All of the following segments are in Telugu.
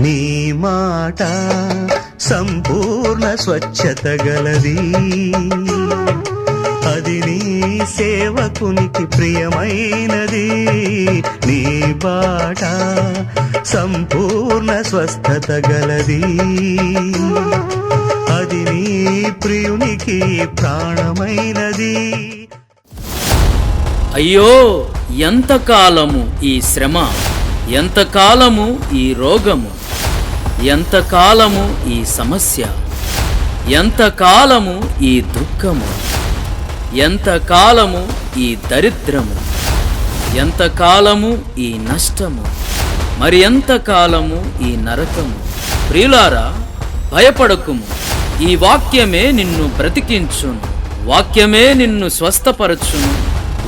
నీ మాట సంపూర్ణ స్వచ్ఛత గలది, అది నీ సేవకునికి ప్రియమైనది. నీ బాట సంపూర్ణ స్వస్థత గలది, అది నీ ప్రియునికి ప్రాణమైనది. అయ్యో, ఎంతకాలము ఈ శ్రమ, ఎంతకాలము ఈ రోగము, ఎంతకాలము ఈ సమస్య, ఎంతకాలము ఈ దుఃఖము, ఎంతకాలము ఈ దరిద్రము, ఎంతకాలము ఈ నష్టము, మరి ఎంతకాలము ఈ నరకము. ప్రియులారా, భయపడకుము, ఈ వాక్యమే నిన్ను బ్రతికించును, వాక్యమే నిన్ను స్వస్థపరచును,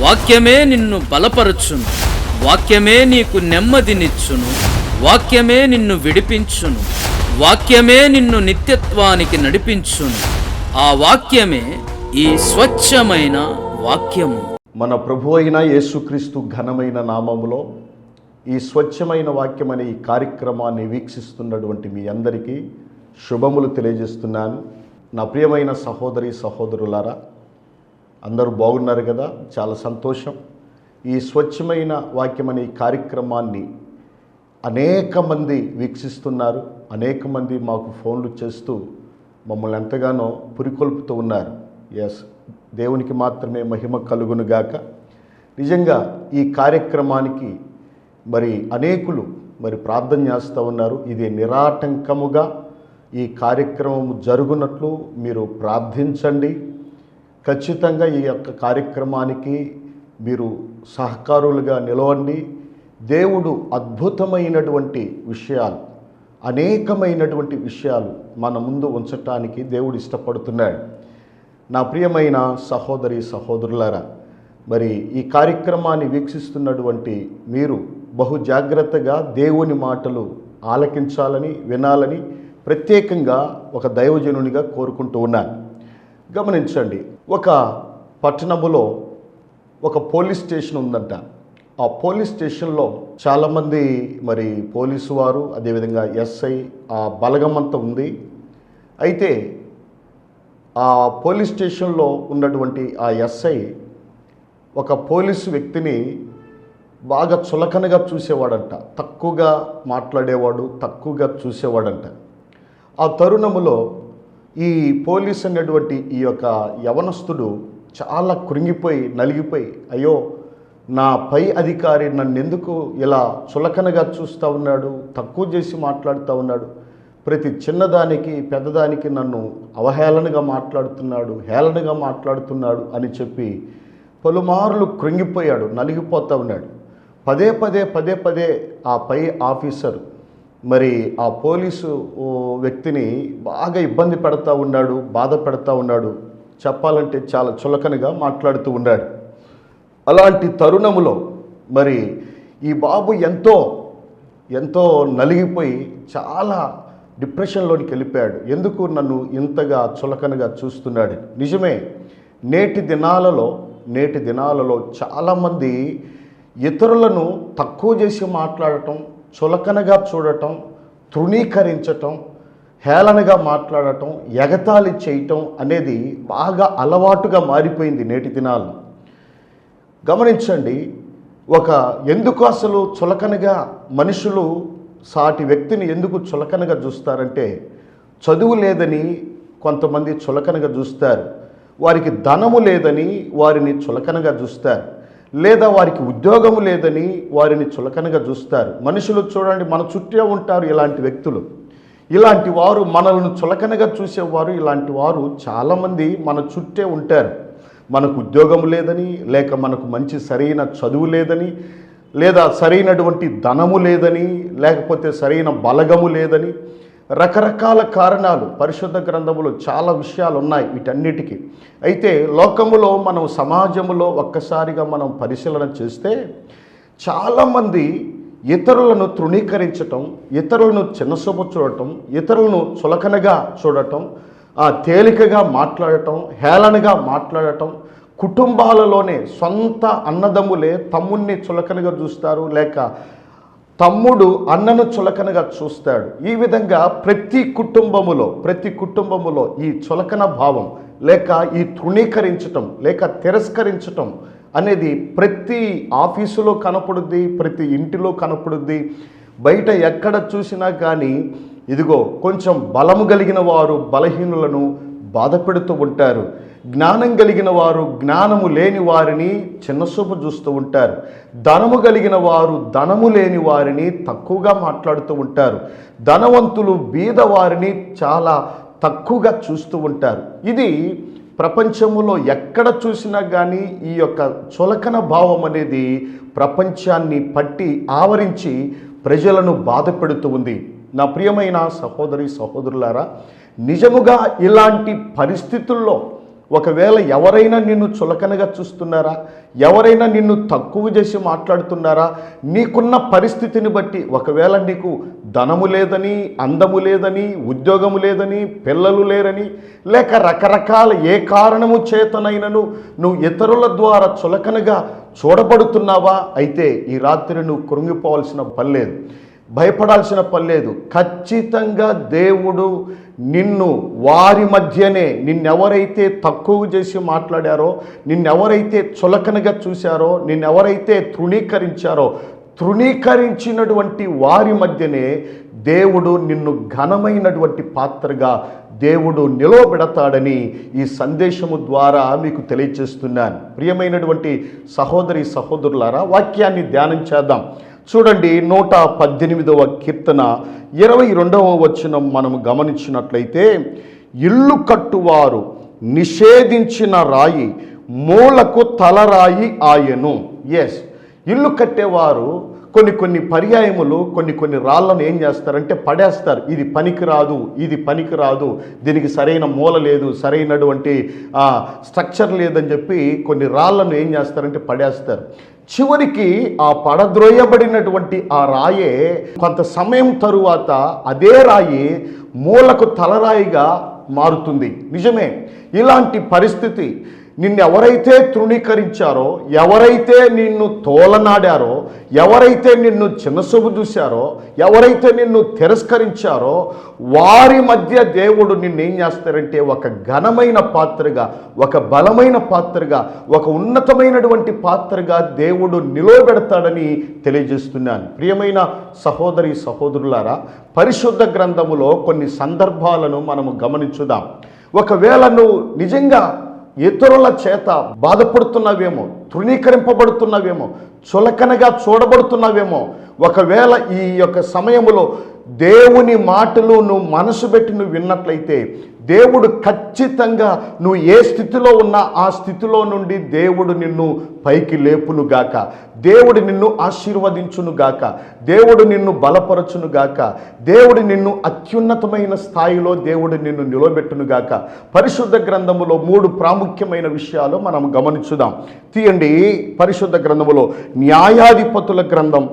వాక్యమే నిన్ను బలపరచును, వాక్యమే నీకు నెమ్మదినిచ్చును, వాక్యమే నిన్ను విడిపించును, వాక్యమే నిన్ను నిత్యత్వానికి నడిపించును. ఆ వాక్యమే ఈ స్వచ్ఛమైన వాక్యము. మన ప్రభు అయిన యేసుక్రీస్తు ఘనమైన నామములో ఈ స్వచ్ఛమైన వాక్యం అనే ఈ కార్యక్రమాన్ని వీక్షిస్తున్నటువంటి మీ అందరికీ శుభములు తెలియజేస్తున్నాను. నా ప్రియమైన సహోదరి సహోదరులారా, అందరూ బాగున్నారు కదా? చాలా సంతోషం. ఈ స్వచ్ఛమైన వాక్యం అనే ఈ కార్యక్రమాన్ని అనేక మంది వీక్షిస్తున్నారు. అనేక మంది మాకు ఫోన్లు చేస్తూ మమ్మల్ని ఎంతగానో పురికొల్పుతూ ఉన్నారు. ఎస్, దేవునికి మాత్రమే మహిమ కలుగును గాక. నిజంగా ఈ కార్యక్రమానికి అనేకులు ప్రార్థన చేస్తూ ఉన్నారు. ఇది నిరాటంకముగా ఈ కార్యక్రమం జరుగునట్లు మీరు ప్రార్థించండి. ఖచ్చితంగా ఈ యొక్క కార్యక్రమానికి మీరు సహకారులుగా నిలవండి. దేవుడు అద్భుతమైనటువంటి విషయాలు, అనేకమైనటువంటి విషయాలు మన ముందు ఉంచటానికి దేవుడు ఇష్టపడుతున్నాడు. నా ప్రియమైన సహోదరి సహోదరులారా, ఈ కార్యక్రమాన్ని వీక్షిస్తున్నటువంటి మీరు బహు జాగ్రత్తగా దేవుని మాటలు ఆలకించాలని, వినాలని ప్రత్యేకంగా ఒక దైవజనునిగా కోరుకుంటూ ఉన్నాను. గమనించండి, ఒక పట్టణములో ఒక పోలీస్ స్టేషన్ ఉందంట. ఆ పోలీస్ స్టేషన్లో చాలామంది పోలీసు వారు, అదేవిధంగా ఎస్ఐ, ఆ బలగం అంతా ఉంది. అయితే ఆ పోలీస్ స్టేషన్లో ఉన్నటువంటి ఆ ఎస్ఐ ఒక పోలీసు వ్యక్తిని బాగా చులకనగా చూసేవాడంట, తక్కువగా మాట్లాడేవాడు, తక్కువగా చూసేవాడంట. ఆ తరుణములో ఈ పోలీస్ అనేటువంటి ఈ యొక్క యవనస్తుడు చాలా కృంగిపోయి, నలిగిపోయి, అయ్యో, నా పై అధికారి నన్ను ఎందుకు ఇలా చులకనగా చూస్తూ ఉన్నాడు, తక్కువ చేసి మాట్లాడుతూ ఉన్నాడు, ప్రతి చిన్నదానికి పెద్దదానికి నన్ను అవహేళనగా మాట్లాడుతున్నాడు, హేళనగా మాట్లాడుతున్నాడు అని చెప్పి పలుమార్లు కృంగిపోయాడు, నలిగిపోతూ ఉన్నాడు. పదే పదే ఆ పై ఆఫీసర్ ఆ పోలీసు వ్యక్తిని బాగా ఇబ్బంది పెడతా ఉన్నాడు, బాధ పెడతా ఉన్నాడు. చెప్పాలంటే చాలా చులకనగా మాట్లాడుతూ ఉన్నాడు. అలాంటి తరుణములో ఈ బాబు ఎంతో నలిగిపోయి చాలా డిప్రెషన్లోనికి వెళ్ళిపోయాడు. ఎందుకు నన్ను ఇంతగా చులకనగా చూస్తున్నాడు? నిజమే, నేటి దినాలలో చాలామంది ఇతరులను తక్కువ చేసి మాట్లాడటం, చులకనగా చూడటం, తృణీకరించటం, హేళనగా మాట్లాడటం, ఎగతాళి చేయటం అనేది బాగా అలవాటుగా మారిపోయింది నేటి దినాల్లో. గమనించండి, ఎందుకు అసలు చులకనగా మనుషులు సాటి వ్యక్తిని ఎందుకు చులకనగా చూస్తారంటే, చదువు లేదని కొంతమంది చులకనగా చూస్తారు, వారికి ధనము లేదని వారిని చులకనగా చూస్తారు, లేదా వారికి ఉద్యోగము లేదని వారిని చులకనగా చూస్తారు. మనుషులు చూడండి, మన చుట్టే ఉంటారు ఇలాంటి వ్యక్తులు. ఇలాంటి వారు, మనల్ని చులకనగా చూసేవారు, ఇలాంటి వారు చాలామంది మన చుట్టే ఉంటారు. మనకు ఉద్యోగం లేదని, లేక మనకు మంచి సరైన చదువు లేదని, లేదా సరైనటువంటి ధనము లేదని, లేకపోతే సరైన బలగము లేదని, రకరకాల కారణాలు పరిశుద్ధ గ్రంథములో చాలా విషయాలు ఉన్నాయి వీటన్నిటికీ. అయితే లోకములో, మనం సమాజంలో ఒక్కసారిగా మనం పరిశీలన చేస్తే చాలామంది ఇతరులను తృణీకరించటం, ఇతరులను చిన్నసొమ్ము చూడటం, ఇతరులను చులకనగా చూడటం, తేలికగా మాట్లాడటం, హేళనగా మాట్లాడటం, కుటుంబాలలోనే సొంత అన్నదమ్ములే తమ్ముణ్ణి చులకనగా చూస్తారు, లేక తమ్ముడు అన్నను చులకనగా చూస్తాడు. ఈ విధంగా ప్రతి కుటుంబములో ఈ చులకన భావం లేక ఈ తృణీకరించటం లేక తిరస్కరించటం అనేది ప్రతి ఆఫీసులో కనపడుద్ది, ప్రతి ఇంటిలో కనపడుద్ది. బయట ఎక్కడ చూసినా కానీ ఇదిగో కొంచెం బలము కలిగిన వారు బలహీనులను బాధ పెడుతూ ఉంటారు. జ్ఞానం కలిగిన వారు జ్ఞానము లేని వారిని చిన్నచూపు చూస్తూ ఉంటారు. ధనము కలిగిన వారు ధనము లేని వారిని తక్కువగా మాట్లాడుతూ ఉంటారు. ధనవంతులు బీద వారిని చాలా తక్కువగా చూస్తూ ఉంటారు. ఇది ప్రపంచంలో ఎక్కడ చూసినా కానీ ఈ యొక్క చులకన భావం అనేది ప్రపంచాన్ని పట్టి ఆవరించి ప్రజలను బాధ పెడుతూ ఉంది. నా ప్రియమైన సహోదరులారా, నిజముగా ఇలాంటి పరిస్థితుల్లో ఒకవేళ ఎవరైనా నిన్ను చులకనగా చూస్తున్నారా, ఎవరైనా నిన్ను తక్కువ చేసి మాట్లాడుతున్నారా, నీకున్న పరిస్థితిని బట్టి ఒకవేళ నీకు ధనము లేదని, అందము లేదని, ఉద్యోగము లేదని, పిల్లలు లేరని, లేక రకరకాల ఏ కారణము చేతనైనను నువ్వు ఇతరుల ద్వారా చులకనగా చూడబడుతున్నావా, అయితే ఈ రాత్రి నువ్వు కృంగిపోవాల్సిన పని లేదు, భయపడాల్సిన పని లేదు. ఖచ్చితంగా దేవుడు నిన్ను వారి మధ్యనే, నిన్నెవరైతే తక్కువ చేసి మాట్లాడారో, నిన్నెవరైతే చులకనగా చూశారో, నిన్నెవరైతే తృణీకరించినటువంటి వారి మధ్యనే దేవుడు నిన్ను ఘనమైనటువంటి పాత్రగా దేవుడు నిలవబెడతాడని ఈ సందేశము ద్వారా మీకు తెలియజేస్తున్నాను. ప్రియమైనటువంటి సహోదరులారా, వాక్యాన్ని ధ్యానం చేద్దాం. చూడండి, 118వ కీర్తన 22వ వచనం మనము గమనించినట్లయితే, ఇల్లు కట్టువారు నిషేధించిన రాయి మూలకు తలరాయి ఆయను. ఇల్లు కట్టేవారు కొన్ని పర్యాయములు కొన్ని రాళ్ళను ఏం చేస్తారంటే పడేస్తారు. ఇది పనికిరాదు, దీనికి సరైన మూల లేదు, సరైనటువంటి స్ట్రక్చర్ లేదని చెప్పి కొన్ని రాళ్ళను ఏం చేస్తారంటే పడేస్తారు. చివరికి ఆ పడద్రోయబడినటువంటి ఆ రాయే కొంత సమయం తరువాత అదే రాయి మూలకు తలరాయిగా మారుతుంది. నిజమే, ఇలాంటి పరిస్థితి నిన్నెవరైతే తృణీకరించారో, ఎవరైతే నిన్ను తోలనాడారో, ఎవరైతే నిన్ను చిన్నసూపు చూశారో, ఎవరైతే నిన్ను తిరస్కరించారో వారి మధ్య దేవుడు నిన్నేం చేస్తారంటే ఒక ఘనమైన పాత్రగా, ఒక బలమైన పాత్రగా, ఒక ఉన్నతమైనటువంటి పాత్రగా దేవుడు నిలవబెడతాడని తెలియజేస్తున్నాను. ప్రియమైన సహోదరులారా, పరిశుద్ధ గ్రంథములో కొన్ని సందర్భాలను మనము గమనించుదాం. ఒకవేళ నువ్వు నిజంగా ఇతరుల చేత బాధపడుతున్నావేమో, తృణీకరింపబడుతున్నావేమో, చులకనగా చూడబడుతున్నావేమో, ఒకవేళ ఈ యొక్క సమయంలో దేవుని మాటలు నువ్వు మనసు పెట్టి నువ్వు విన్నట్లయితే దేవుడు ఖచ్చితంగా నువ్వు ఏ స్థితిలో ఉన్నా ఆ స్థితిలో నుండి దేవుడు నిన్ను పైకి లేపునుగాక, దేవుడు నిన్ను ఆశీర్వదించునుగాక, దేవుడు నిన్ను బలపరచునుగాక, దేవుడు నిన్ను అత్యున్నతమైన స్థాయిలో దేవుడు నిన్ను నిలబెట్టునుగాక. పరిశుద్ధ గ్రంథములో 3 ప్రాముఖ్యమైన విషయాలు మనం గమనించుదాం. తీయండి, పరిశుద్ధ గ్రంథములో న్యాయాధిపతుల గ్రంథం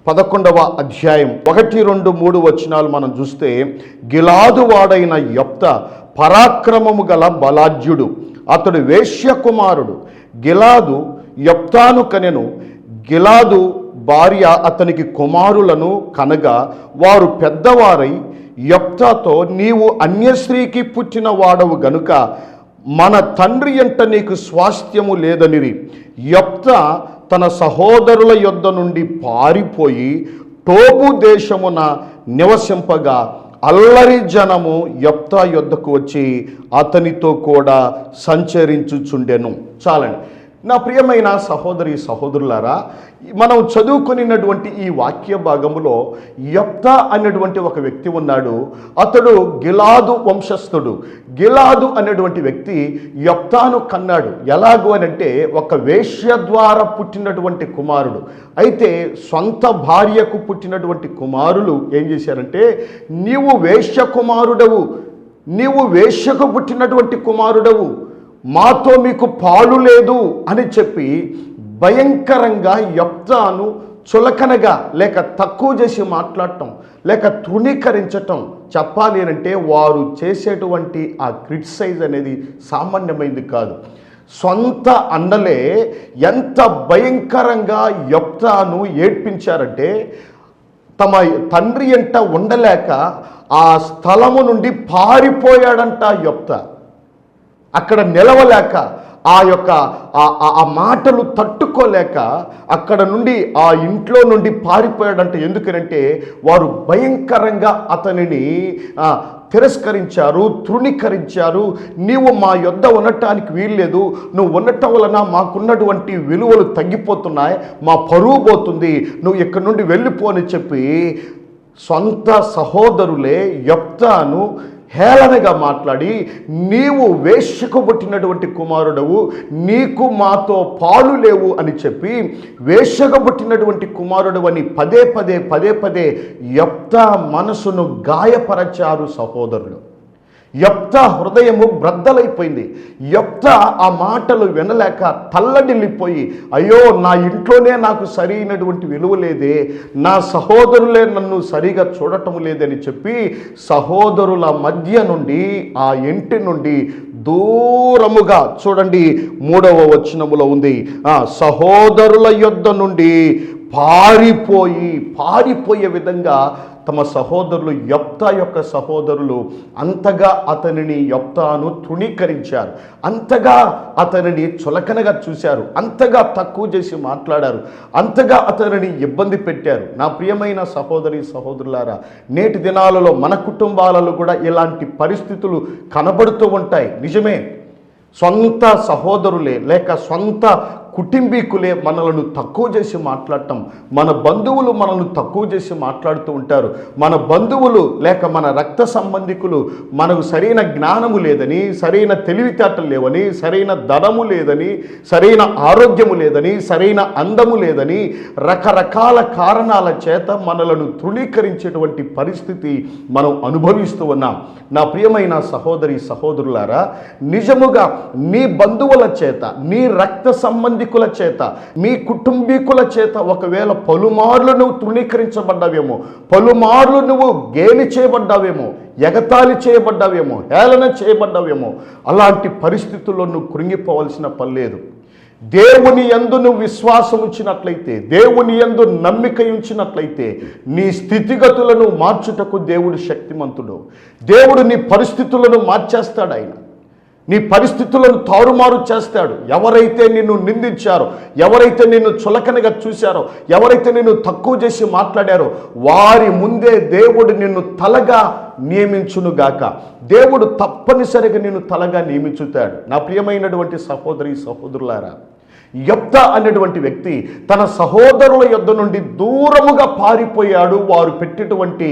11వ అధ్యాయం 1, 2, 3 వచనాలు మనం చూస్తే, గిలాదు వాడైన యెఫ్తా పరాక్రమము గల బలాఢ్యుడు, అతడు వేశ్య కుమారుడు. గిలాదు యెఫ్తాను కనెను. గిలాదు భార్య అతనికి కుమారులను కనగా వారు పెద్దవారై యెఫ్తాతో, నీవు అన్యస్త్రీకి పుట్టిన వాడవు గనుక మన తండ్రి ఎంట నీకు స్వాస్థ్యము లేదనిరి. యెఫ్తా తన సహోదరుల యొద్ద నుండి పారిపోయి టోబు దేశమున నివసింపగా అల్లరి జనము యెఫ్తా యొద్దకు వచ్చి అతనితో కూడా సంచరించుచుండెను. చాలండి. నా ప్రియమైన సహోదరులారా, మనం చదువుకున్నటువంటి ఈ వాక్య భాగములో యెఫ్తా అనేటువంటి ఒక వ్యక్తి ఉన్నాడు. అతడు గిలాదు వంశస్థుడు. గిలాదు అనేటువంటి వ్యక్తి యెఫ్తాను కన్నాడు. ఎలాగూ అనంటే ఒక వేశ్య ద్వారా పుట్టినటువంటి కుమారుడు. అయితే సొంత భార్యకు పుట్టినటువంటి కుమారులు ఏం చేశారంటే, నీవు వేశ్య కుమారుడవు, నీవు వేశ్యకు పుట్టినటువంటి కుమారుడవు, మాతో మీకు పాలు లేదు అని చెప్పి భయంకరంగా యెఫ్తాను చులకనగా లేక తక్కువ చేసి మాట్లాడటం లేక తృణీకరించటం, చెప్పాలి అంటే వారు చేసేటువంటి ఆ క్రిటిసైజ్ అనేది సామాన్యమైంది కాదు. సొంత అన్నలే ఎంత భయంకరంగా యెఫ్తాను ఏడ్పించారంటే, తమ తండ్రి ఎంట ఉండలేక ఆ స్థలము నుండి పారిపోయాడంట యొప్తా. అక్కడ నిలవలేక ఆ మాటలు తట్టుకోలేక అక్కడ నుండి ఆ ఇంట్లో నుండి పారిపోయాడంట. ఎందుకనంటే వారు భయంకరంగా అతనిని తిరస్కరించారు, తృణీకరించారు. నీవు మా యొద్ద ఉండటానికి వీల్లేదు, నువ్వు ఉండటం వలన మాకున్నటువంటి విలువలు తగ్గిపోతున్నాయి, మా పరువు పోతుంది, నువ్వు ఇక్కడి నుండి వెళ్ళిపోని చెప్పి సొంత సహోదరులే యొప్తాను హేళనగా మాట్లాడి, నీవు వేశ్యకు పుట్టినటువంటి కుమారుడవు, నీకు మాతో పాలు లేవు అని చెప్పి వేశ్యకు పుట్టినటువంటి కుమారుడు అని పదే పదే యొప్తా మనసును గాయపరచారు సహోదరులు. యొప్తా హృదయము బ్రద్దలైపోయింది. యొప్తా ఆ మాటలు వినలేక తల్లడిల్లిపోయి, అయ్యో నా ఇంట్లోనే నాకు సరైనటువంటి విలువ లేదే, నా సహోదరులే నన్ను సరిగా చూడటం లేదని చెప్పి సహోదరుల మధ్య నుండి ఆ ఇంటి నుండి దూరముగా, చూడండి 3వ వచనములో ఉంది, సహోదరుల యొద్ద నుండి పారిపోయే విధంగా తమ సహోదరులు, యొప్తా యొక్క సహోదరులు అంతగా అతనిని యొప్తాను తృణీకరించారు, అంతగా అతనిని చులకనగా చూశారు, అంతగా తక్కువ చేసి మాట్లాడారు, అంతగా అతనిని ఇబ్బంది పెట్టారు. నా ప్రియమైన సహోదరి సహోదరులారా, నేటి దినాలలో మన కుటుంబాలలో కూడా ఇలాంటి పరిస్థితులు కనబడుతూ ఉంటాయి. నిజమే, సొంత సహోదరులే లేక సొంత కుటుంబీకులే మనలను తక్కువ చేసి మాట్లాడటం, మన బంధువులు మనల్ని తక్కువ చేసి మాట్లాడుతూ ఉంటారు. మన బంధువులు లేక మన రక్త సంబంధికులు మనకు సరైన జ్ఞానము లేదని, సరైన తెలివితేటలు లేవని, సరైన ధనము లేదని, సరైన ఆరోగ్యము లేదని, సరైన అందము లేదని రకరకాల కారణాల చేత మనలను తృణీకరించేటువంటి పరిస్థితి మనం అనుభవిస్తూ ఉన్నాం. నా ప్రియమైన సహోదరి సహోదరులారా, నిజముగా నీ బంధువుల చేత, నీ రక్త సంబంధికుల చేత, మీ కుటుంబీకుల చేత ఒకవేళ పలుమార్లు నువ్వు తృణీకరించబడ్డావేమో, పలుమార్లు నువ్వు గేలి చేయబడ్డావేమో, ఎగతాళి చేయబడ్డావేమో, హేళన చేయబడ్డావేమో, అలాంటి పరిస్థితుల్లో నువ్వు కృంగిపోవలసిన పని లేదు. దేవుని యందు నువ్వు విశ్వాసం ఉంచినట్లయితే, దేవుని యందు నమ్మిక ఉంచినట్లయితే నీ స్థితిగతులను మార్చుటకు దేవుడు శక్తిమంతుడు. దేవుడు నీ పరిస్థితులను మార్చేస్తాడు. ఆయన నీ పరిస్థితులను తారుమారు చేస్తాడు. ఎవరైతే నిన్ను నిందించారో, ఎవరైతే నిన్ను చులకనగా చూశారో, ఎవరైతే నిన్ను తక్కువ చేసి మాట్లాడారో వారి ముందే దేవుడు నిన్ను తలగా నియమించునుగాక. దేవుడు తప్పనిసరిగా నిన్ను తలగా నియమించుతాడు. నా ప్రియమైనటువంటి సహోదరి సహోదరులారా, యొప్తా అనేటువంటి వ్యక్తి తన సహోదరుల యొద్ద నుండి దూరముగా పారిపోయాడు. వారు పెట్టేటువంటి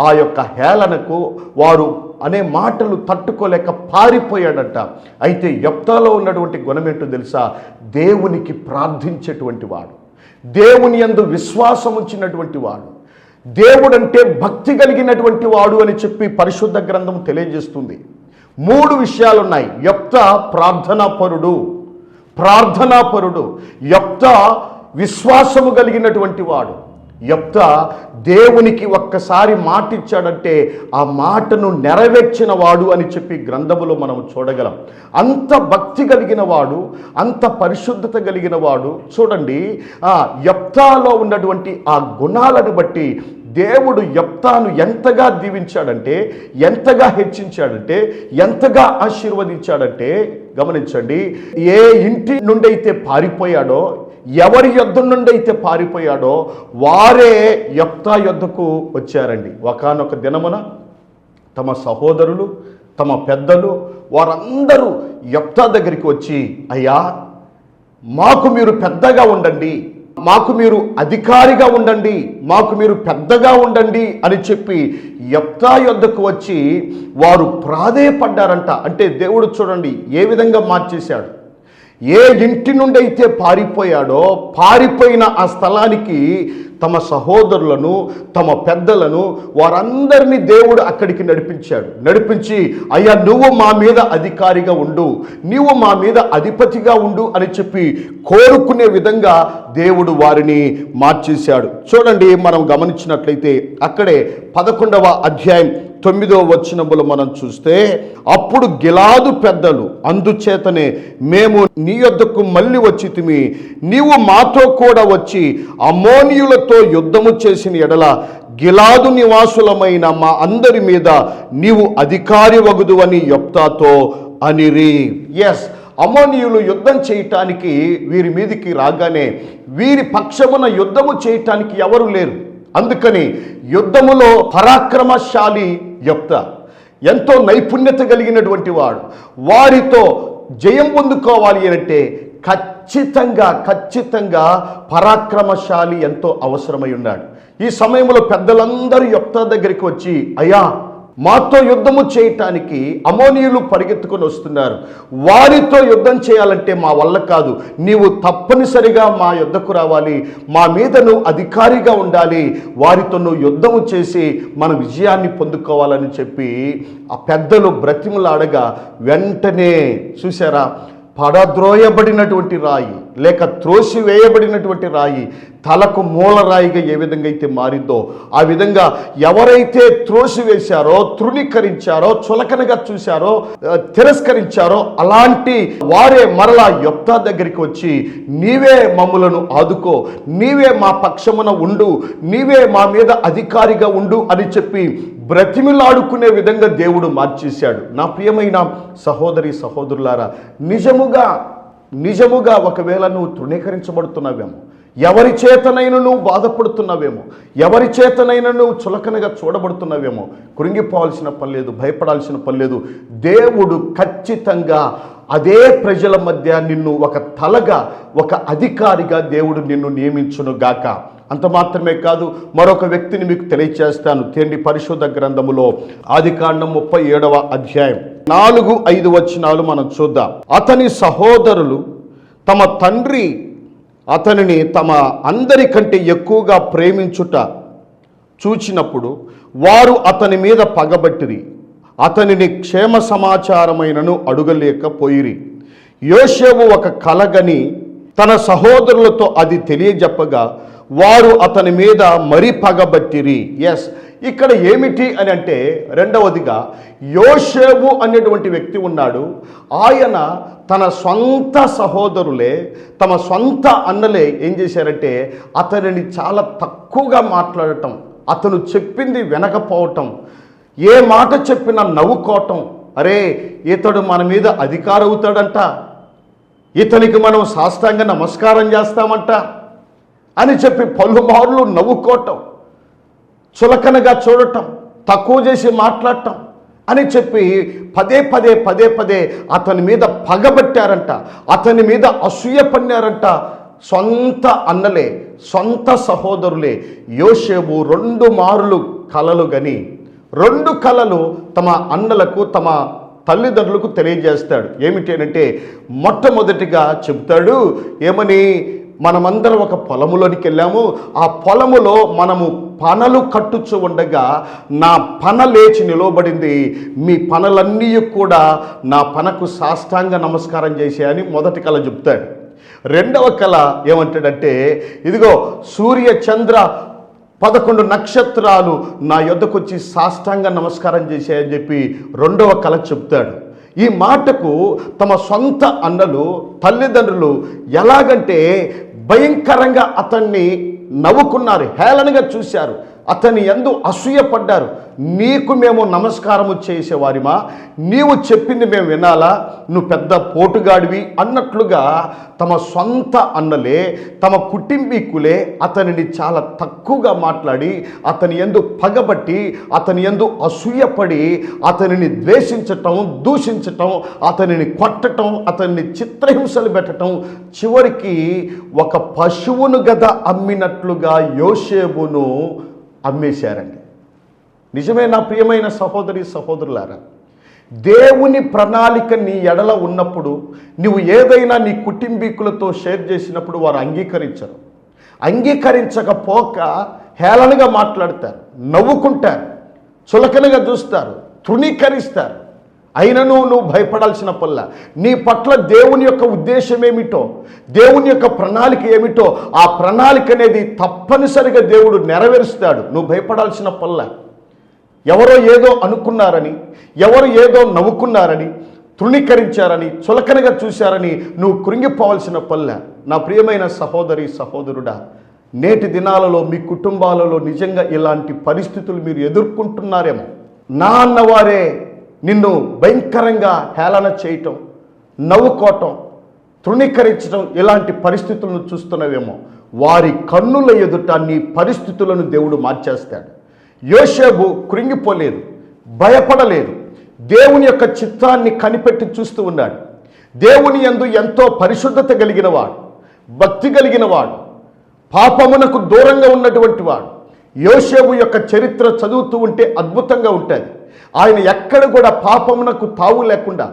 ఆ యొక్క హేళనకు, వారు అనే మాటలు తట్టుకోలేక పారిపోయాడట. అయితే యొప్తాలో ఉన్నటువంటి గుణమేంటో తెలుసా? దేవునికి ప్రార్థించేటువంటి వాడు, దేవుని యందు విశ్వాసం ఉంచినటువంటి వాడు, దేవుడంటే భక్తి కలిగినటువంటి వాడు అని చెప్పి పరిశుద్ధ గ్రంథం తెలియజేస్తుంది. 3 విషయాలున్నాయి. యొప్తా ప్రార్థనాపరుడు, యొప్తా విశ్వాసము కలిగినటువంటి వాడు, యొప్తా దేవునికి ఒక్కసారి మాట ఇచ్చాడంటే ఆ మాటను నెరవేర్చిన వాడు అని చెప్పి గ్రంథములో మనం చూడగలం. అంత భక్తి కలిగిన వాడు, అంత పరిశుద్ధత కలిగిన వాడు. చూడండి, యొప్తాలో ఉన్నటువంటి ఆ గుణాలను బట్టి దేవుడు యొప్తాను ఎంతగా దీవించాడంటే, ఎంతగా హెచ్చించాడంటే, ఎంతగా ఆశీర్వదించాడంటే గమనించండి. ఏ ఇంటి నుండి అయితే పారిపోయాడో, ఎవరి యొద్ద నుండి అయితే పారిపోయాడో వారే యొప్తా యొద్దకు వచ్చారండి. ఒకానొక దినమున తమ సహోదరులు, తమ పెద్దలు వారందరూ యొప్తా దగ్గరికి వచ్చి, అయ్యా మాకు మీరు పెద్దగా ఉండండి, మాకు మీరు అధికారిగా ఉండండి, మాకు మీరు పెద్దగా ఉండండి అని చెప్పి యొప్తా యొద్దకు వచ్చి వారు ప్రాధేయపడ్డారంట. అంటే దేవుడు చూడండి ఏ విధంగా మార్చేశాడు. ఏ ఇంటి నుండి అయితే పారిపోయాడో, పారిపోయిన ఆ స్థలానికి తమ సహోదరులను, తమ పెద్దలను, వారందరినీ దేవుడు అక్కడికి నడిపించి అయ్యా నువ్వు మా మీద అధికారిగా ఉండు, నువ్వు మా మీద అధిపతిగా ఉండు అని చెప్పి కోరుకునే విధంగా దేవుడు వారిని మార్చేశాడు. చూడండి, మనం గమనించినట్లయితే అక్కడే 11వ అధ్యాయం 9వ వచనములో మనం చూస్తే, అప్పుడు గిలాదు పెద్దలు అందుచేతనే మేము నీ యొద్దకు మళ్ళీ వచ్చితిమి, నీవు మాతో కూడా వచ్చి అమ్మోనీయులతో యుద్ధము చేసిన ఎడల గిలాదు నివాసులమైన మా అందరి మీద నీవు అధికారి వగుదు అని యెఫ్తాతో అనిరి. ఎస్, అమ్మోనీయులు యుద్ధం చేయటానికి వీరి మీదికి రాగానే వీరి పక్షమున యుద్ధము చేయటానికి ఎవరు లేరు. అందుకని యుద్ధములో పరాక్రమశాలి యెఫ్తా, ఎంతో నైపుణ్యత కలిగినటువంటి వాడు. వారితో జయం పొందుకోవాలి అంటే ఖచ్చితంగా పరాక్రమశాలి ఎంతో అవసరమై ఉన్నాడు. ఈ సమయంలో పెద్దలందరూ యెఫ్తా దగ్గరికి వచ్చి, అయ్యా, మాతో యుద్ధము చేయటానికి అమోనీయులు పరిగెత్తుకొని వస్తున్నారు, వారితో యుద్ధం చేయాలంటే మా వల్ల కాదు, నీవు తప్పనిసరిగా మా యుద్ధకు రావాలి, మా మీద నువ్వు అధికారిగా ఉండాలి, వారితో నువ్వు యుద్ధము చేసి మన విజయాన్ని పొందుకోవాలని చెప్పి ఆ పెద్దలు బ్రతిమలాడగా వెంటనే చూసారా, పడద్రోయబడినటువంటి రాయి లేక త్రోసివేయబడినటువంటి రాయి తలకు మూలరాయిగా ఏ విధంగా అయితే మారిందో ఆ విధంగా ఎవరైతే త్రోసివేశారో, తృణీకరించారో, చులకనగా చూశారో, తిరస్కరించారో అలాంటి వారే మరలా యెఫ్తా దగ్గరికి వచ్చి, నీవే మమ్ములను ఆదుకో, నీవే మా పక్షమున ఉండు, నీవే మా మీద అధికారిగా ఉండు అని చెప్పి బ్రతిమిలాడుకునే విధంగా దేవుడు మార్చేశాడు. నా ప్రియమైన సహోదరి సహోదరులారా, నిజముగా ఒకవేళ నువ్వు తృణీకరించబడుతున్నావేమో, ఎవరి చేతనైనా నువ్వు బాధపడుతున్నావేమో, ఎవరి చేతనైనా నువ్వు చులకనగా చూడబడుతున్నావేమో, కృంగిపోవాల్సిన పని లేదు, భయపడాల్సిన పని లేదు. దేవుడు ఖచ్చితంగా అదే ప్రజల మధ్య నిన్ను ఒక తలగా, ఒక అధికారిగా దేవుడు నిన్ను నియమించును గాక. అంత మాత్రమే కాదు, మరొక వ్యక్తిని మీకు తెలియచేస్తాను. తేండి పరిశుద్ధ గ్రంథములో ఆదికాండం 37వ అధ్యాయం 4-5 వచనాలు మనం చూద్దాం. అతని సహోదరులు తమ తండ్రి అతనిని తమ అందరికంటే ఎక్కువగా ప్రేమించుట చూచినప్పుడు వారు అతని మీద పగబట్టిరి, అతనిని క్షేమ సమాచారమైనను అడుగలేకపోయిరి. యోసేపు ఒక కలగని తన సహోదరులతో అది తెలియజెప్పగా వారు అతని మీద మరీ పగబట్టిరి. ఎస్, ఇక్కడ ఏమిటి అని అంటే, రెండవదిగా యోసేపు అనేటువంటి వ్యక్తి ఉన్నాడు. ఆయన తన సొంత సహోదరులే, తమ సొంత అన్నలే ఏం చేశారంటే అతనిని చాలా తక్కువగా మాట్లాడటం, అతను చెప్పింది వినకపోవటం, ఏ మాట చెప్పినా నవ్వుకోవటం. అరే, ఇతడు మన మీద అధికారం అవుతాడంట, ఇతనికి మనం సాష్టాంగ నమస్కారం చేస్తామంట అని చెప్పి పలుమార్లు నవ్వుకోవటం, చులకనగా చూడటం, తక్కువ చేసి మాట్లాడటం అని చెప్పి పదే అతని మీద పగబట్టారంట, అతని మీద అసూయ పన్నారంట. సొంత అన్నలే, సొంత సహోదరులే. యోసేపు 2 మారులు కలలు గని 2 కలలు తమ అన్నలకు, తమ తల్లిదండ్రులకు తెలియజేస్తాడు. ఏమిటి అంటే, మొట్టమొదటిగా చెప్తాడు, ఏమని, మనమందరం ఒక పొలములోనికి వెళ్ళాము, ఆ పొలములో మనము పనలు కట్టుచు ఉండగా నా పన లేచి నిలవబడింది, మీ పనలన్నీ కూడా నా పనకు సాష్టాంగ నమస్కారం చేశాయని మొదటి కళ చెప్తాడు. రెండవ కళ ఏమంటాడంటే, ఇదిగో సూర్య చంద్ర 11 నక్షత్రాలు నా యొద్దకు వచ్చి సాష్టాంగ నమస్కారం చేశాయని చెప్పి రెండవ కళ చెప్తాడు. ఈ మాటకు తమ సొంత అన్నలు, తల్లిదండ్రులు ఎలాగంటే భయంకరంగా అతన్ని నవ్వుకున్నారు, హేళనగా చూశారు, అతని యందు అసూయపడ్డారు. నీకు మేము నమస్కారము చేసేవారిమా, నీవు చెప్పింది మేము వినాలా, నువ్వు పెద్ద పోటుగాడివి అన్నట్లుగా తమ సొంత అన్నలే, తమ కుటుంబీకులే అతనిని చాలా తక్కువగా మాట్లాడి, అతని యందు పగబట్టి, అతని యందు అసూయపడి, అతనిని ద్వేషించటం, దూషించటం, అతనిని కొట్టటం, అతన్ని చిత్రహింసలు పెట్టడం, చివరికి ఒక పశువును గద అమ్మినట్లుగా యోసేపును అమ్మేశారండి. నిజమే నా ప్రియమైన సహోదరి సహోదరులారా, దేవుని ప్రణాళిక నీ ఎడల ఉన్నప్పుడు నువ్వు ఏదైనా నీ కుటుంబీకులతో షేర్ చేసినప్పుడు వారు అంగీకరించరు. అంగీకరించకపోక హేళనగా మాట్లాడతారు, నవ్వుకుంటారు, చులకనగా చూస్తారు, తృణీకరిస్తారు. అయినను నువ్వు భయపడాల్సిన పల్లా, నీ పట్ల దేవుని యొక్క ఉద్దేశం ఏమిటో, దేవుని యొక్క ప్రణాళిక ఏమిటో, ఆ ప్రణాళిక అనేది తప్పనిసరిగా దేవుడు నెరవేరుస్తాడు. నువ్వు భయపడాల్సిన పల్లా. ఎవరో ఏదో అనుకున్నారని, ఎవరు ఏదో నవ్వుకున్నారని, తృణీకరించారని, చులకనగా చూశారని నువ్వు కృంగిపోవాల్సిన పల్లె. నా ప్రియమైన సహోదరి సహోదరుడా, నేటి దినాలలో మీ కుటుంబాలలో నిజంగా ఇలాంటి పరిస్థితులు మీరు ఎదుర్కొంటున్నారేమో. నా అన్నవారే నిన్ను భయంకరంగా హేళన చేయటం, నవ్వుకోవటం, తృణీకరించడం, ఇలాంటి పరిస్థితులను చూస్తున్నావేమో. వారి కన్నుల ఎదుట నీ పరిస్థితులను దేవుడు మార్చేస్తాడు. యోసేపు కృంగిపోలేదు, భయపడలేదు. దేవుని యొక్క చిత్తాన్ని కనిపెట్టి చూస్తూ ఉన్నాడు. దేవుని యందు ఎంతో పరిశుద్ధత కలిగిన వాడు, భక్తి కలిగిన వాడు, పాపమునకు దూరంగా ఉన్నటువంటి వాడు. యోసేపు యొక్క చరిత్ర చదువుతూ ఉంటే అద్భుతంగా ఉంటుంది. ఆయన ఎక్కడ కూడా పాపమునకు తావు లేకుండా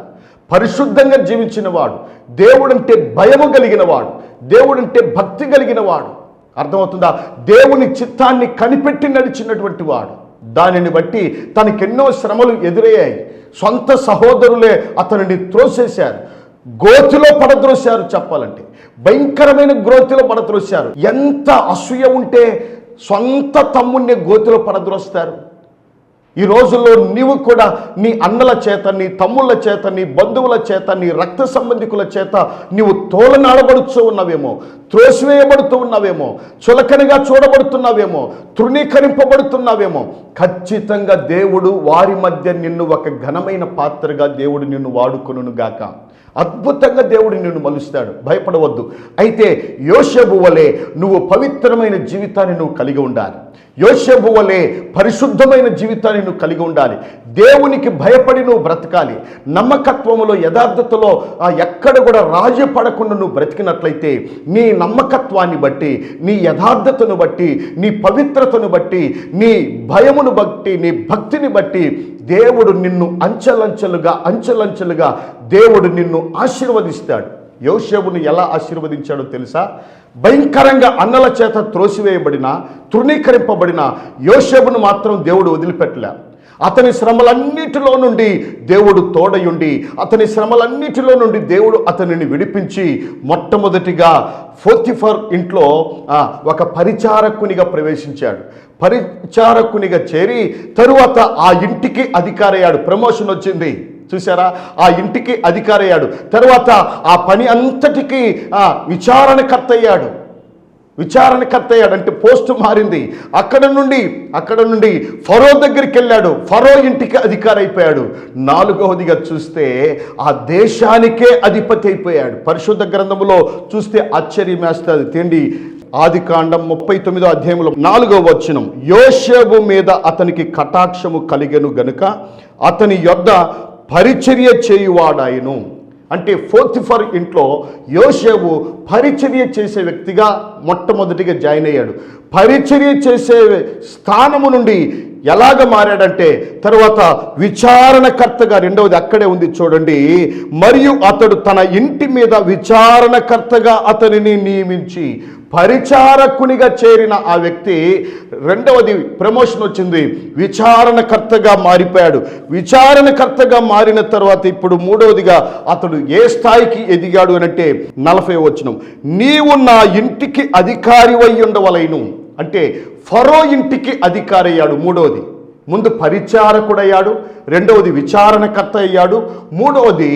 పరిశుద్ధంగా జీవించిన వాడు, దేవుడంటే భయము కలిగిన వాడు, దేవుడంటే భక్తి కలిగిన వాడు. అర్థమవుతుందా? దేవుని చిత్తాన్ని కనిపెట్టి నడిచినటువంటి వాడు. దానిని బట్టి తనకెన్నో శ్రమలు ఎదురయ్యాయి. సొంత సహోదరులే అతనిని త్రోసేశారు, గోతిలో పడద్రోశారు. చెప్పాలంటే భయంకరమైన గోతిలో పడద్రోశారు. ఎంత అసూయ ఉంటే సొంత తమ్ముణ్ణి గోతిలో పడద్రోస్తారు. ఈ రోజుల్లో నీవు కూడా నీ అన్నల చేత, నీ తమ్ముళ్ళ చేత, నీ బంధువుల చేత, నీ రక్త సంబంధికుల చేత నీవు తోలనాడబడుతూ ఉన్నావేమో, త్రోసివేయబడుతూ ఉన్నావేమో, చులకనగా చూడబడుతున్నావేమో, తృణీకరింపబడుతున్నావేమో. ఖచ్చితంగా దేవుడు వారి మధ్య నిన్ను ఒక ఘనమైన పాత్రగా దేవుడు నిన్ను వాడుకొనును గాక. అద్భుతంగా దేవుడు నిన్ను మలుస్తాడు. భయపడవద్దు. అయితే యోసేపు వలె నువ్వు పవిత్రమైన జీవితాన్ని నువ్వు కలిగి ఉండాలి. యోసేపు వలె పరిశుద్ధమైన జీవితాన్ని నువ్వు కలిగి ఉండాలి. దేవునికి భయపడి నువ్వు బ్రతకాలి. నమ్మకత్వములో, యథార్థతలో ఎక్కడ కూడా రాజీ పడకుండా నువ్వు బ్రతికినట్లయితే నీ నమ్మకత్వాన్ని బట్టి, నీ యథార్థతను బట్టి, నీ పవిత్రతను బట్టి, నీ భయమును బట్టి, నీ భక్తిని బట్టి దేవుడు నిన్ను అంచెలంచెలుగా దేవుడు నిన్ను ఆశీర్వదిస్తాడు. యోసేపును ఎలా ఆశీర్వదించాడో తెలుసా? భయంకరంగా అన్నల చేత త్రోసివేయబడిన, తృణీకరింపబడిన యోసేపును మాత్రం దేవుడు వదిలిపెట్టలే. అతని శ్రమలన్నిటిలో నుండి దేవుడు తోడయుండి, అతని శ్రమలన్నిటిలో నుండి దేవుడు అతనిని విడిపించి మొట్టమొదటిగా పోతిఫర్ ఇంట్లో ఒక పరిచారకునిగా ప్రవేశించాడు. పరిచారకునిగా చేరి తరువాత ఆ ఇంటికి అధికారయ్యాడు. ప్రమోషన్ వచ్చింది. చూసారా? ఆ ఇంటికి అధికారయ్యాడు. తర్వాత ఆ పని అంతటికి విచారణకర్త అయ్యాడు. అంటే పోస్టు మారింది. అక్కడ నుండి ఫరో దగ్గరికి వెళ్ళాడు. ఫరో ఇంటికి అధికారి అయిపోయాడు. 4వదిగా చూస్తే ఆ దేశానికే అధిపతి అయిపోయాడు. పరిశుద్ధ గ్రంథములో చూస్తే ఆశ్చర్యమేస్తుంది. తిండి ఆదికాండం 39వ అధ్యాయంలో 4వ వచనం, యోసేపు మీద అతనికి కటాక్షము కలిగెను గనుక అతని యొద్ద పరిచర్య చేయువాడాయను. అంటే పోతిఫర్ ఇంట్లో యోసేపు పరిచర్య చేసే వ్యక్తిగా మొట్టమొదటిగా జాయిన్ అయ్యాడు. పరిచర్య చేసే స్థానము నుండి ఎలాగ మారాడంటే తర్వాత విచారణకర్తగా, 2వది అక్కడే ఉంది చూడండి, మరియు అతడు తన ఇంటి మీద విచారణకర్తగా అతనిని నియమించి, పరిచారకునిగా చేరిన ఆ వ్యక్తి 2వది ప్రమోషన్ వచ్చింది, విచారణకర్తగా మారిపోయాడు. విచారణకర్తగా మారిన తర్వాత ఇప్పుడు 3వదిగా అతడు ఏ స్థాయికి ఎదిగాడు అనంటే 40వ వచనం, నీవు నా ఇంటికి అధికారివై ఉండవలెను. అంటే ఫరో ఇంటికి అధికారి అయ్యాడు. 3వది, ముందు పరిచారకుడయ్యాడు, 2వది విచారణకర్త అయ్యాడు, 3వది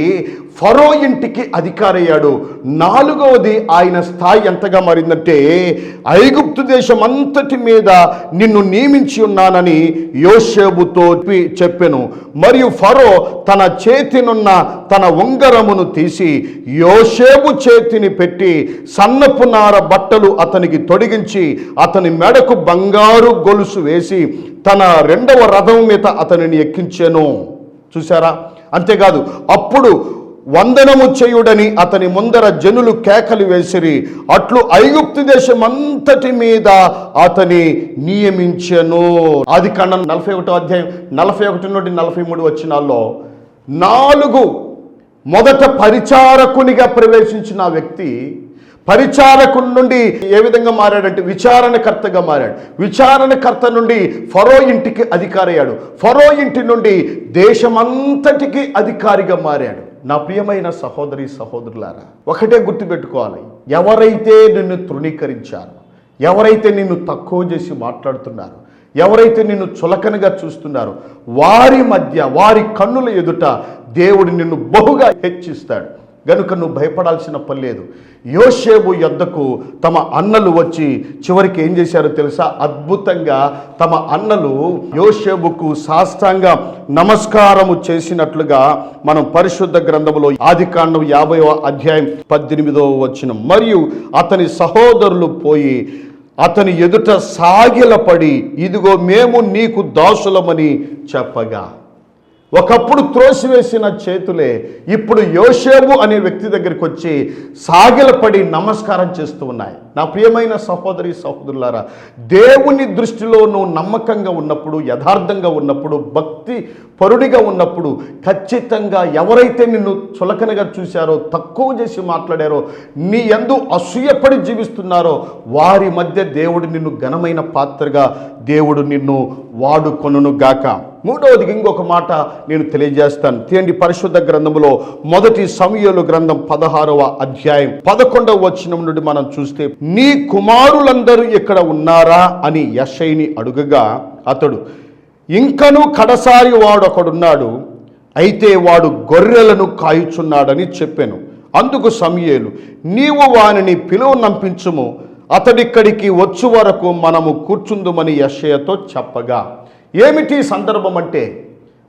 ఫరో ఇంటికి అధికారి అయ్యాడు. 4వది ఆయన స్థాయి ఎంతగా మారిందంటే ఐగుప్తు దేశం అంతటి మీద నిన్ను నియమించి ఉన్నానని యోసేపుతో చెప్పెను. మరియు ఫరో తన చేతినున్న తన ఉంగరమును తీసి యోసేపు చేతిని పెట్టి సన్నపు నార బట్టలు అతనికి తొడిగించి అతని మెడకు బంగారు గొలుసు వేసి తన 2వ రథం మీద అతనిని ఎక్కించెను. చూసారా? అంతేకాదు, అప్పుడు వందనము చేయుడని అతని ముందర జనులు కేకలు వేసిరి. అట్లు ఐగుప్తు దేశం అంతటి మీద అతని నియమించెను. ఆదికాండం 41వ అధ్యాయం 41 నుండి 43 వచనాల్లో 4 మొదట పరిచారకునిగా ప్రవేశించిన వ్యక్తి పరిచారకుని నుండి ఏ విధంగా మారాడంటే విచారణకర్తగా మారాడు. విచారణకర్త నుండి ఫరో ఇంటికి అధికారి అయ్యాడు. ఫరో ఇంటి నుండి దేశమంతటికి అధికారిగా మారాడు. నా ప్రియమైన సహోదరి సహోదరులారా, ఒకటే గుర్తుపెట్టుకోవాలి, ఎవరైతే నిన్ను తృణీకరించారో, ఎవరైతే నిన్ను తక్కువ చేసి మాట్లాడుతున్నారో, ఎవరైతే నిన్ను చులకనగా చూస్తున్నారో వారి మధ్య, వారి కన్నుల ఎదుట దేవుడు నిన్ను బహుగా హెచ్చిస్తాడు. గనుక నువ్వు భయపడాల్సిన పని లేదు. యోసేపు యొద్దకు తమ అన్నలు వచ్చి చివరికి ఏం చేశారో తెలుసా? అద్భుతంగా తమ అన్నలు యోసేపుకు సాష్టాంగ నమస్కారము చేసినట్లుగా మనం పరిశుద్ధ గ్రంథములో ఆదికాండం 50వ అధ్యాయం 18వ వచనం, మరియు అతని సహోదరులు పోయి అతని ఎదుట సాగిలపడి, ఇదిగో మేము నీకు దాసులమని చెప్పగా, ఒకప్పుడు త్రోసివేసిన చేతులే ఇప్పుడు యోసేపు అనే వ్యక్తి దగ్గరికి వచ్చి సాగిలపడి నమస్కారం చేస్తూ ఉన్నాయి. నా ప్రియమైన సహోదరి సహోదరులారా, దేవుని దృష్టిలో నువ్వు నమ్మకంగా ఉన్నప్పుడు, యథార్థంగా ఉన్నప్పుడు, భక్తి పరుడిగా ఉన్నప్పుడు ఖచ్చితంగా ఎవరైతే నిన్ను చులకనగా చూశారో, తక్కువ చేసి మాట్లాడారో, నీ యందు అసూయపడి జీవిస్తున్నారో వారి మధ్య దేవుడు నిన్ను ఘనమైన పాత్రగా దేవుడు నిన్ను వాడుకొనును గాక. మూడవది ఇంకొక మాట నేను తెలియజేస్తాను. తీయండి పరిశుద్ధ గ్రంథములో మొదటి సమూయేలు గ్రంథం 16వ అధ్యాయం 11వ వచనం నుండి మనం చూస్తే, నీ కుమారులందరూ ఇక్కడ ఉన్నారా అని యెషయిని అడుగగా అతడు, ఇంకను కడసారి వాడు ఒకడున్నాడు, అయితే వాడు గొర్రెలను కాయుచున్నాడని చెప్పాను. అందుకు సమూయేలు, నీవు వానిని పిలువనంపించుము, అతడిక్కడికి వచ్చు వరకు మనము కూర్చుందుమని యెషయతో చెప్పగా. ఏమిటి సందర్భం అంటే,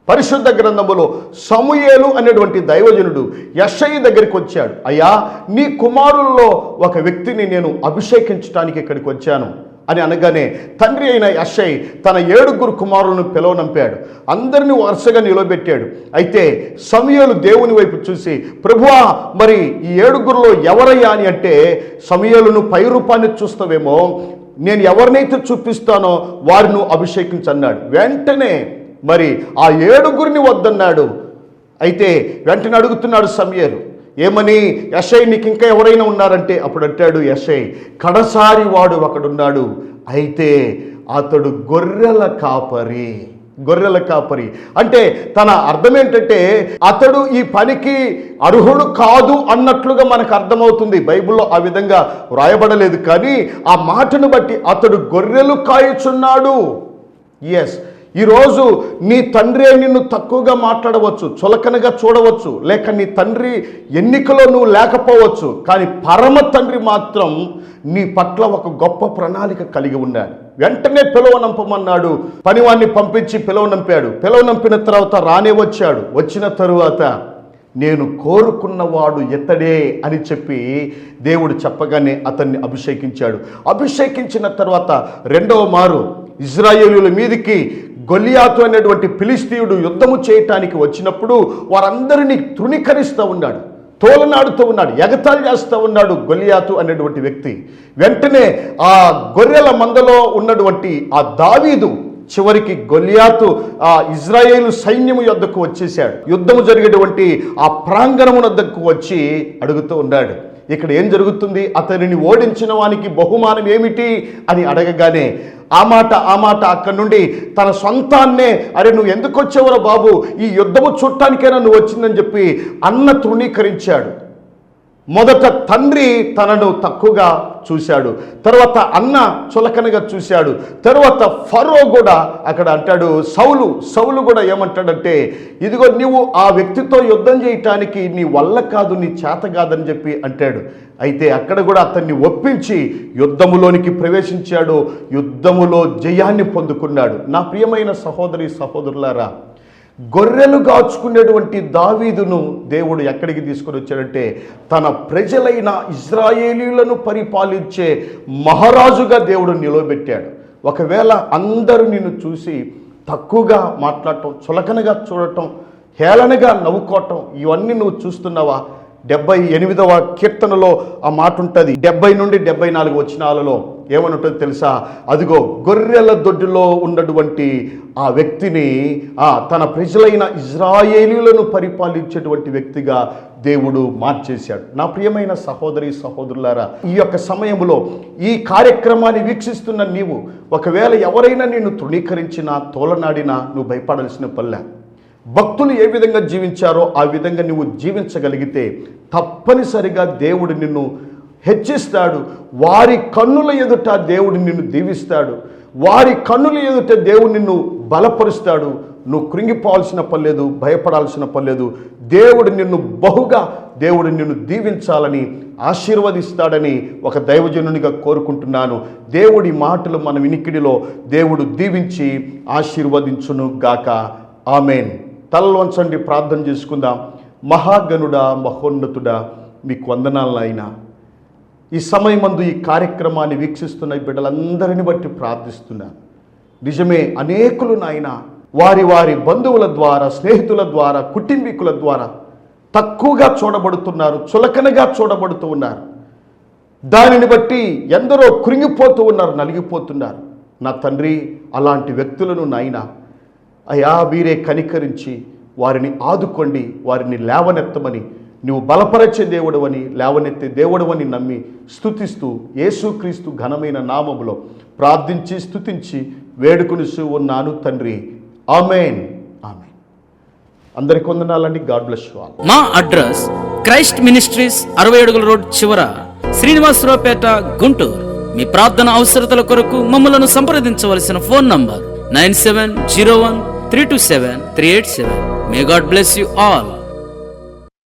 పరిశుద్ధ గ్రంథములో సమూయేలు అనేటువంటి దైవజనుడు యెషయి దగ్గరికి వచ్చాడు. అయ్యా, నీ కుమారుల్లో ఒక వ్యక్తిని నేను అభిషేకించడానికి ఇక్కడికి వచ్చాను అని అనగానే తండ్రి అయిన యెషయి తన 7 కుమారులను పిలువనంపాడు. అందరినీ వరుసగా నిలబెట్టాడు. అయితే సమూయేలు దేవుని వైపు చూసి, ప్రభువా, మరి ఈ 7లో ఎవరయ్యా అని అంటే, సమూయేలును పై రూపాన్ని చూస్తావేమో, నేను ఎవరినైతే చూపిస్తానో వారిని అభిషేకించన్నాడు. వెంటనే మరి ఆ 7 వద్దన్నాడు. అయితే వెంటనే అడుగుతున్నాడు సమూయేలు, ఏమని? యెషయి, నీకు ఇంకా ఎవరైనా ఉన్నారంటే, అప్పుడు అంటాడు యెషయి, కడసారి వాడు ఒకడున్నాడు, అయితే అతడు గొర్రెల కాపరి. గొర్రెల కాపరి అంటే తన అర్థం ఏంటంటే, అతడు ఈ పనికి అర్హుడు కాదు అన్నట్లుగా మనకు అర్థమవుతుంది. బైబిల్లో ఆ విధంగా వ్రాయబడలేదు, కానీ ఆ మాటను బట్టి అతడు గొర్రెలు కాయుచున్నాడు. ఎస్, ఈరోజు నీ తండ్రి నిన్ను తక్కువగా మాట్లాడవచ్చు, చులకనగా చూడవచ్చు, లేక నీ తండ్రి ఎన్నికలో నువ్వు లేకపోవచ్చు, కానీ పరమ తండ్రి మాత్రం నీ పట్ల ఒక గొప్ప ప్రణాళిక కలిగి ఉన్నాడు. వెంటనే పిలువనంపమన్నాడు. పనివాణ్ణి పంపించి పిలువనంపాడు. పిలువనంపిన తర్వాత రానే వచ్చాడు. వచ్చిన తరువాత, నేను కోరుకున్నవాడు ఎత్తడే అని చెప్పి దేవుడు చెప్పగానే అతన్ని అభిషేకించాడు. అభిషేకించిన తర్వాత 2వ మారు ఇశ్రాయేలీయుల మీదికి గొలియాతు అనేటువంటి ఫిలిష్తీయుడు యుద్ధము చేయటానికి వచ్చినప్పుడు వారందరినీ తృణీకరిస్తూ ఉన్నాడు, తోలనాడుతూ ఉన్నాడు, ఎగతాళి చేస్తూ ఉన్నాడు గొలియాతు అనేటువంటి వ్యక్తి. వెంటనే ఆ గొర్రెల మందలో ఉన్నటువంటి ఆ దావీదు చివరికి గొలియాతు ఆ ఇజ్రాయేలు సైన్యము యొద్దకు వచ్చేసాడు. యుద్ధము జరిగేటువంటి ఆ ప్రాంగణము వద్దకు వచ్చి అడుగుతూ ఉన్నాడు, ఇక్కడ ఏం జరుగుతుంది? అతనిని ఓడించిన వానికి బహుమానం ఏమిటి అని అడగగానే ఆ మాట అక్కడి నుండి తన సొంతాన్నే, అరే నువ్వు ఎందుకు వచ్చావురా బాబు, ఈ యుద్ధము చూడటానికైనా నువ్వు వచ్చిందని చెప్పి అన్న తృణీకరించాడు. మొదట తండ్రి తనను తక్కువగా చూశాడు, తర్వాత అన్న చులకనగా చూశాడు, తర్వాత ఫరో కూడా అక్కడ అంటాడు, సౌలు కూడా ఏమంటాడంటే, ఇదిగో నువ్వు ఆ వ్యక్తితో యుద్ధం చేయటానికి నీ వల్ల కాదు, నీ చేత కాదని చెప్పి అంటాడు. అయితే అక్కడ కూడా అతన్ని ఒప్పించి యుద్ధములోనికి ప్రవేశించాడు, యుద్ధములో జయాన్ని పొందుకున్నాడు. నా ప్రియమైన సహోదరి సహోదరులారా, గొర్రెలు కాచుకునేటువంటి దావీదును దేవుడు ఎక్కడికి తీసుకొని వచ్చాడంటే, తన ప్రజలైన ఇశ్రాయేలీయులను పరిపాలించే మహారాజుగా దేవుడు నిలవబెట్టాడు. ఒకవేళ అందరూ నిన్ను చూసి తక్కువగా మాట్లాడటం, చులకనగా చూడటం, హేళనగా నవ్వుకోవటం, ఇవన్నీ నువ్వు చూస్తున్నావా? 78వ కీర్తనలో ఆ మాట ఉంటుంది. 70 నుండి 74 వచనాలలో ఏమని ఉంటుందో తెలుసా? అదిగో గొర్రెల దొడ్డిలో ఉన్నటువంటి ఆ వ్యక్తిని తన ప్రజలైన ఇజ్రాయేలీయులను పరిపాలించేటువంటి వ్యక్తిగా దేవుడు మార్చేశాడు. నా ప్రియమైన సహోదరి సహోదరులారా, ఈ యొక్క సమయంలో ఈ కార్యక్రమాన్ని వీక్షిస్తున్న నీవు ఒకవేళ ఎవరైనా నిన్ను తృణీకరించినా, తోలనాడినా నువ్వు భయపడాల్సిన పల్లె. భక్తులు ఏ విధంగా జీవించారో ఆ విధంగా నువ్వు జీవించగలిగితే తప్పనిసరిగా దేవుడు నిన్ను హెచ్చిస్తాడు. వారి కన్నుల ఎదుట దేవుడు నిన్ను దీవిస్తాడు. వారి కన్నుల ఎదుట దేవుడు నిన్ను బలపరుస్తాడు. నువ్వు కృంగిపోవాల్సిన పనిలేదు, భయపడాల్సిన పనిలేదు. దేవుడు నిన్ను బహుగా దేవుడు నిన్ను దీవించాలని, ఆశీర్వదిస్తాడని ఒక దైవజనునిగా కోరుకుంటున్నాను. దేవుడి మాటలు మన వినికిడిలో దేవుడు దీవించి ఆశీర్వదించును గాక. ఆమేన్. తలలు వంచండి, ప్రార్థన చేసుకుందాం. మహాగణుడా, మహోన్నతుడా, మీకు వందనాలు నాయనా. ఈ సమయమందు ఈ కార్యక్రమాన్ని వీక్షిస్తున్న ఈ బిడ్డలందరిని బట్టి ప్రార్థిస్తున్నాను. నిజమే, అనేకులు నాయన వారి వారి బంధువుల ద్వారా, స్నేహితుల ద్వారా, కుటుంబీకుల ద్వారా తక్కువగా చూడబడుతున్నారు, చులకనగా చూడబడుతూ ఉన్నారు. దానిని బట్టి ఎందరో కృంగిపోతూ ఉన్నారు, నలిగిపోతున్నారు. నా తండ్రి, అలాంటి వ్యక్తులను నాయన అయా వీరే కనికరించి వారిని ఆదుకోండి, వారిని లేవనెత్తమని, నువ్వు బలపరచే దేవుడవని, లేవనెత్తే దేవుడవని నమ్మి స్తుతిస్తూ యేసుక్రీస్తు ఘనమైన నామములో ప్రార్థించి స్తుతించి వేడుకొనిస్తూ ఉన్నాను తండ్రి. ఆమేన్. ఆమేన్. అందరికీ వందనాలండి. God bless you all. మా అడ్రస్ క్రైస్ట్ మినిస్ట్రీస్ 60 అడుగుల రోడ్ చివర, శ్రీనివాసరావుపేట, గుంటూరు. మీ ప్రార్థన అవసరతల కొరకు మమ్మలను సంప్రదించవలసిన phone number 9701327387. May God bless you all.